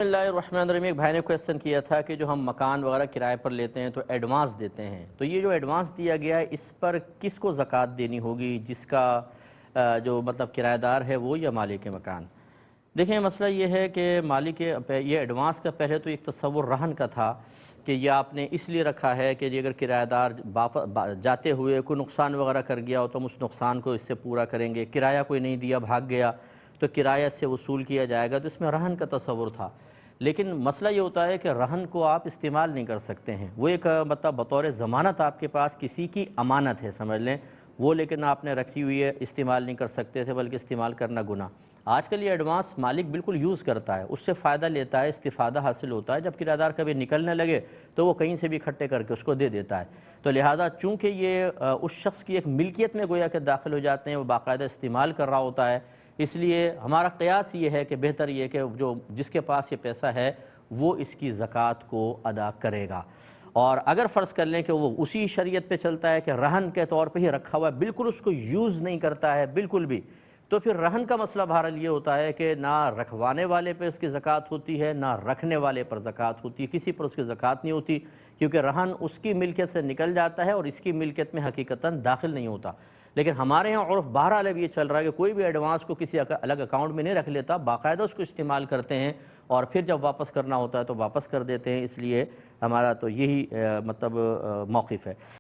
बिस्मिल्लाहिर्रहमानिर्रहीम। एक भाई ने क्वेश्चन किया था कि जो हम मकान वगैरह किराए पर लेते हैं तो एडवांस देते हैं, तो ये जो एडवांस दिया गया है इस पर किसको ज़कात देनी होगी, जिसका जो मतलब किराएदार है वो या मालिक मकान। देखें, मसला ये है कि मालिक ये एडवांस का पहले तो एक तस्वुर रहन का था कि ये आपने इसलिए रखा है कि अगर किराएदार जाते हुए कोई नुकसान वगैरह कर गया हो तो हम उस नुकसान को इससे पूरा करेंगे, किराया कोई नहीं दिया भाग गया तो किराया से वसूल किया जाएगा, तो इसमें रहन का तस्वुर था। लेकिन मसला ये होता है कि रहन को आप इस्तेमाल नहीं कर सकते हैं, वो एक मतलब बतौर ज़मानत आपके पास किसी की अमानत है, समझ लें वो, लेकिन आपने रखी हुई है, इस्तेमाल नहीं कर सकते थे, बल्कि इस्तेमाल करना गुनाह। आजकल ये एडवांस मालिक बिल्कुल यूज़ करता है, उससे फ़ायदा लेता है, इस्तिफ़ादा हासिल होता है। जब किराएदार कभी निकलने लगे तो वो कहीं से भी इकट्ठे करके उसको दे देता है। तो लिहाजा चूँकि ये उस शख्स की एक मिल्कियत में गोया के दाखिल हो जाते हैं, वो बाकायदा इस्तेमाल कर रहा होता है, इसलिए हमारा क़यास ये है कि बेहतर ये कि जो जिसके पास ये पैसा है वो इसकी ज़कात को अदा करेगा। और अगर फ़र्ज़ कर लें कि वो उसी शरीयत पे चलता है कि रहन के तौर पे ही रखा हुआ है, बिल्कुल उसको यूज़ नहीं करता है बिल्कुल भी, तो फिर रहन का मसला बहरहाल ये होता है कि ना रखवाने वाले पे उसकी ज़कात होती है, ना रखने वाले पर ज़कात होती है, किसी पर उसकी ज़कात नहीं होती, क्योंकि रहन उसकी मिल्कियत से निकल जाता है और इसकी मिल्कियत में हकीकतन दाखिल नहीं होता। लेकिन हमारे यहाँ उर्फ़ बहरहाल अब ये चल रहा है कि कोई भी एडवांस को किसी अलग अकाउंट में नहीं रख लेता, बाकायदा उसको इस्तेमाल करते हैं और फिर जब वापस करना होता है तो वापस कर देते हैं। इसलिए हमारा तो यही मतलब मौक़िफ़ है।